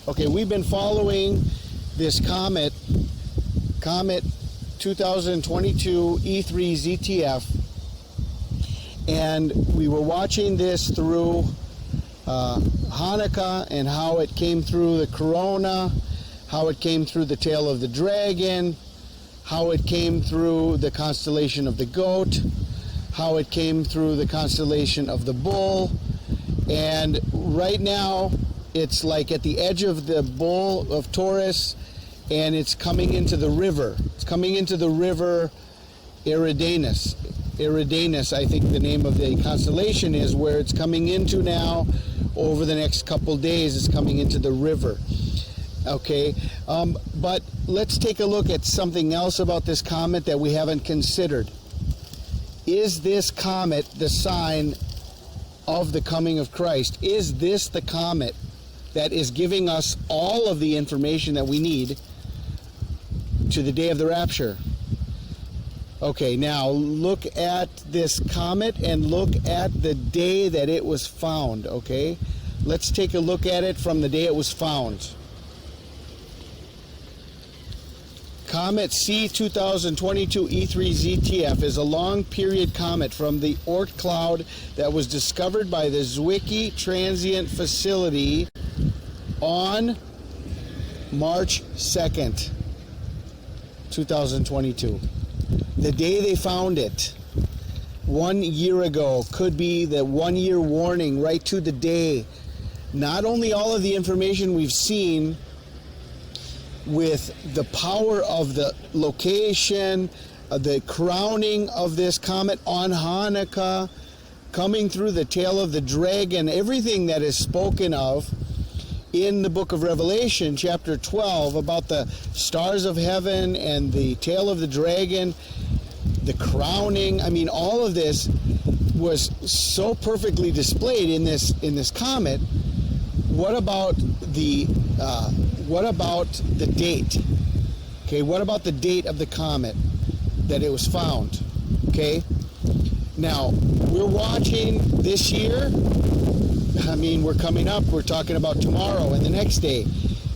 Okay, we've been following this comet 2022 E3 ZTF, and we were watching this through Hanukkah and how it came through the corona, how it came through the tail of the dragon, how it came through the constellation of the goat, how it came through the constellation of the bull. And right now it's like at the edge of the bull of Taurus, and it's coming into the river. It's coming into the river Eridanus. Eridanus, I think the name of the constellation is, where it's coming into now. Over the next couple days, it's coming into the river. Okay, but let's take a look at something else about this comet that we haven't considered. Is this comet the sign of the coming of Christ? Is this the comet that is giving us all of the information that we need to the day of the rapture? Okay, now look at this comet and look at the day that it was found, okay? Let's take a look at it from the day it was found. Comet C 2022 E3 ZTF is a long period comet from the Oort cloud that was discovered by the Zwicky Transient Facility on March 2nd, 2022. The day they found it, 1 year ago, could be the 1 year warning right to the day. Not only all of the information we've seen with the power of the location, the crowning of this comet on Hanukkah, coming through the tail of the dragon, everything that is spoken of in the book of Revelation, chapter 12, about the stars of heaven and the tail of the dragon, the crowning. I mean, all of this was so perfectly displayed in this comet. What about the date? Okay, what about the date of the comet that it was found? Okay, now we're watching this year. I mean, we're coming up. We're talking about tomorrow and the next day.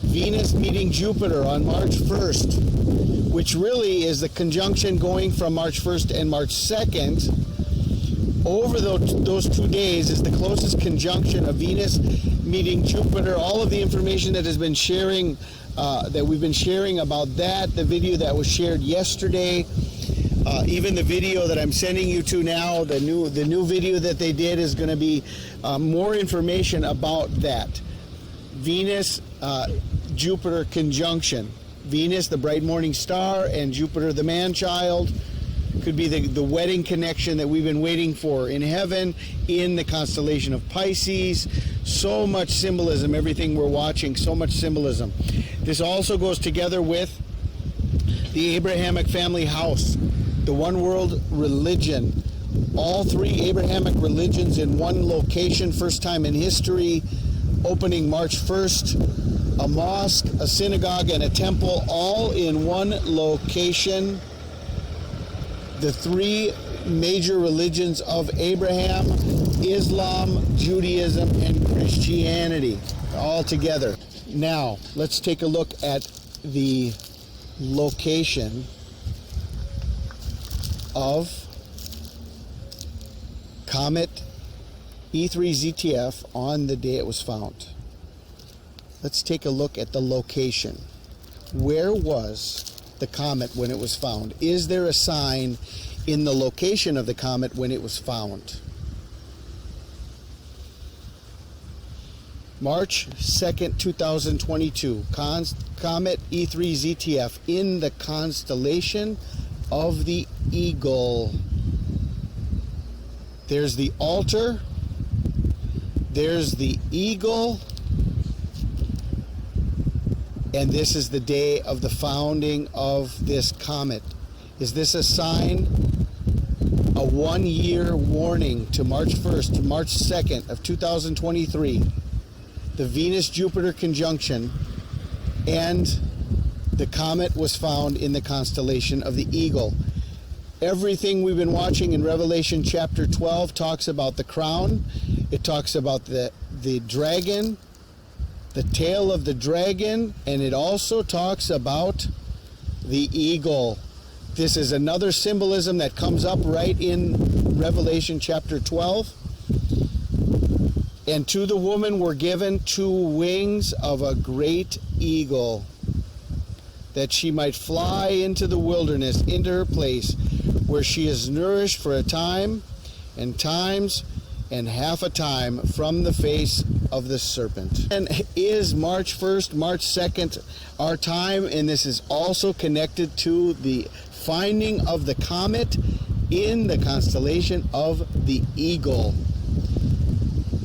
Venus meeting Jupiter on March 1st, which really is the conjunction going from March 1st and March 2nd. Over those 2 days is the closest conjunction of Venus meeting Jupiter. All of the information that has been sharing, that we've been sharing about that, the video that was shared yesterday, even the video that I'm sending you to now, the new video that they did is going to be more information about that. Venus, Jupiter conjunction. Venus, the bright morning star, and Jupiter, the man-child. Could be the wedding connection that we've been waiting for in heaven, in the constellation of Pisces. So much symbolism, everything we're watching, so much symbolism. This also goes together with the Abrahamic family house, the one world religion. All three Abrahamic religions in one location, first time in history, opening March 1st, a mosque, a synagogue, and a temple, all in one location. The three major religions of Abraham: Islam, Judaism, and Christianity, all together. Now, let's take a look at the location of Comet E3 ZTF on the day it was found. Let's take a look at the location. Where was the comet when it was found? Is there a sign in the location of the comet when it was found? March 2nd, 2022, Comet E3 ZTF in the constellation of the Eagle. There's the altar, there's the eagle, and this is the day of the founding of this comet. Is this a sign? A 1 year warning to March 1st to March 2nd of 2023. The Venus-Jupiter conjunction, and the comet was found in the constellation of the Eagle. Everything we've been watching in Revelation chapter 12 talks about the crown. It talks about the dragon, the tail of the dragon, and it also talks about the eagle. This is another symbolism that comes up right in Revelation chapter 12. And to the woman were given 2 wings of a great eagle, that she might fly into the wilderness, into her place, where she is nourished for a time, and times, and half a time from the face of the serpent. And is March 1st, March 2nd our time, and this is also connected to the finding of the comet in the constellation of the eagle.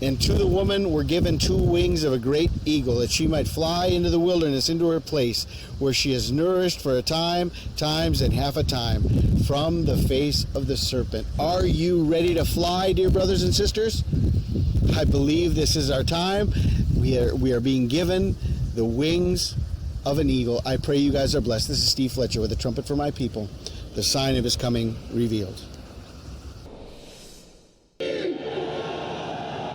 And to the woman were given 2 wings of a great eagle, that she might fly into the wilderness, into her place, where she is nourished for a time, times, and half a time from the face of the serpent. Are you ready to fly, dear brothers and sisters? I believe this is our time. We are being given the wings of an eagle. I pray you guys are blessed. This is Steve Fletcher with the trumpet for my people, the sign of his coming revealed.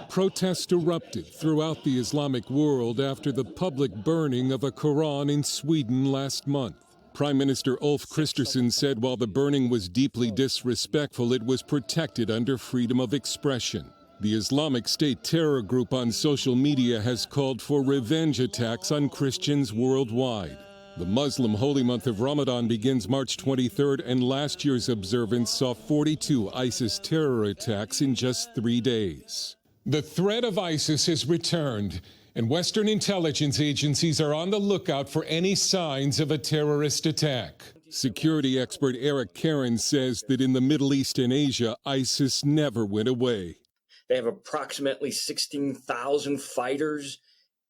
Protests erupted throughout the Islamic world after the public burning of a Quran in Sweden last month. Prime Minister Ulf Kristersson said while the burning was deeply disrespectful, it was protected under freedom of expression. The Islamic State terror group on social media has called for revenge attacks on Christians worldwide. The Muslim holy month of Ramadan begins March 23rd, and last year's observance saw 42 ISIS terror attacks in just 3 days. The threat of ISIS has returned, and Western intelligence agencies are on the lookout for any signs of a terrorist attack. Security expert Eric Karen says that in the Middle East and Asia, ISIS never went away. They have approximately 16,000 fighters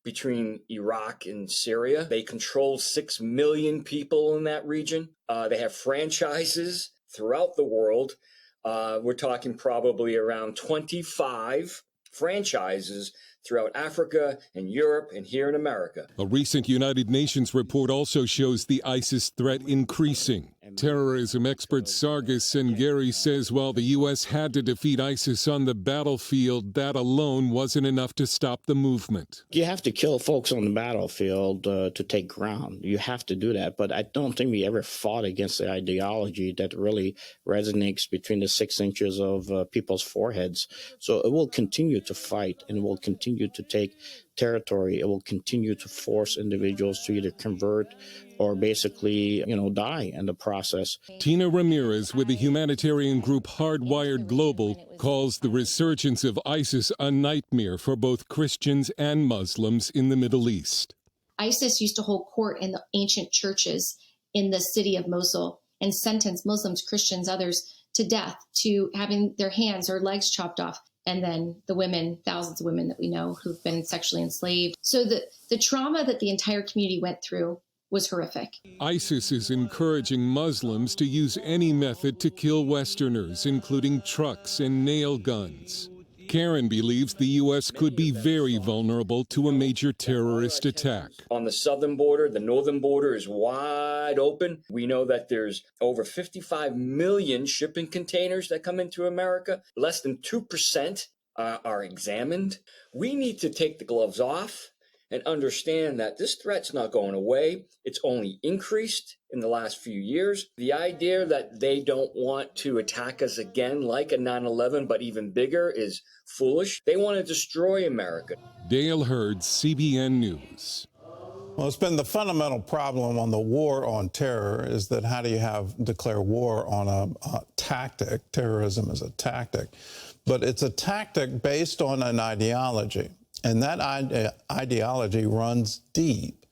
between Iraq and Syria. They control 6 million people in that region. They have franchises throughout the world. We're talking probably around 25 franchises throughout Africa and Europe and here in America. A recent United Nations report also shows the ISIS threat increasing. Terrorism expert Sargis Sengeri says while the U.S. had to defeat ISIS on the battlefield, that alone wasn't enough to stop the movement. You have to kill folks on the battlefield to take ground. You have to do that. But I don't think we ever fought against the ideology that really resonates between the 6 inches of people's foreheads. So it will continue to fight, and it will continue to take territory. It will continue to force individuals to either convert or basically, die in the process. Tina Ramirez with the humanitarian group Hardwired Global calls the resurgence of ISIS a nightmare for both Christians and Muslims in the Middle East. ISIS used to hold court in the ancient churches in the city of Mosul and sentence Muslims, Christians, others to death, to having their hands or legs chopped off. And then the women, thousands of women that we know who've been sexually enslaved. So the trauma that the entire community went through was horrific. ISIS is encouraging Muslims to use any method to kill Westerners, including trucks and nail guns. Karen believes the U.S. could be very vulnerable to a major terrorist attack. On the southern border, the northern border is wide open. We know that there's over 55 million shipping containers that come into America. Less than 2% are examined. We need to take the gloves off and understand that this threat's not going away. It's only increased in the last few years. The idea that they don't want to attack us again like a 9/11, but even bigger, is foolish. They want to destroy America. Dale Hurd, CBN News. Well, it's been the fundamental problem on the war on terror is that how do you declare war on a tactic? Terrorism is a tactic, but it's a tactic based on an ideology. And that ideology runs deep.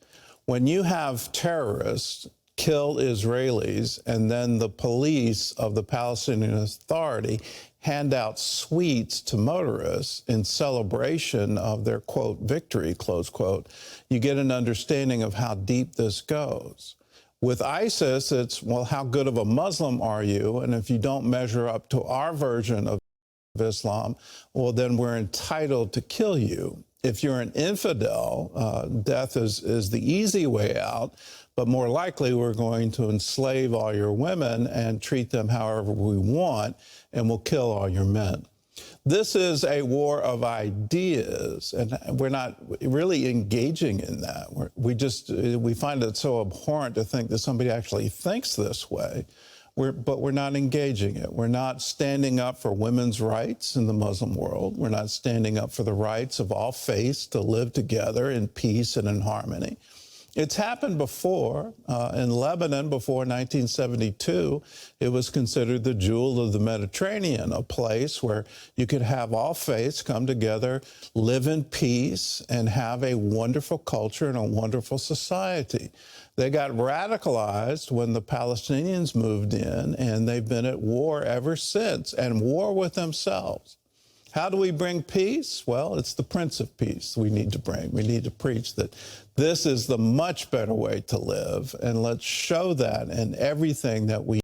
When you have terrorists kill Israelis and then the police of the Palestinian Authority hand out sweets to motorists in celebration of their, quote, victory, close quote, you get an understanding of how deep this goes. With ISIS, it's, well, how good of a Muslim are you? And if you don't measure up to our version of Islam, well, then we're entitled to kill you. If you're an infidel, death is the easy way out, but more likely we're going to enslave all your women and treat them however we want, and we'll kill all your men. This is a war of ideas, and we're not really engaging in that. We find it so abhorrent to think that somebody actually thinks this way, but we're not engaging it. We're not standing up for women's rights in the Muslim world. We're not standing up for the rights of all faiths to live together in peace and in harmony. It's happened before. In Lebanon, before 1972, it was considered the jewel of the Mediterranean, a place where you could have all faiths come together, live in peace, and have a wonderful culture and a wonderful society. They got radicalized when the Palestinians moved in, and they've been at war ever since, and war with themselves. How do we bring peace? Well, it's the Prince of Peace we need to bring. We need to preach that this is the much better way to live, and let's show that in everything that we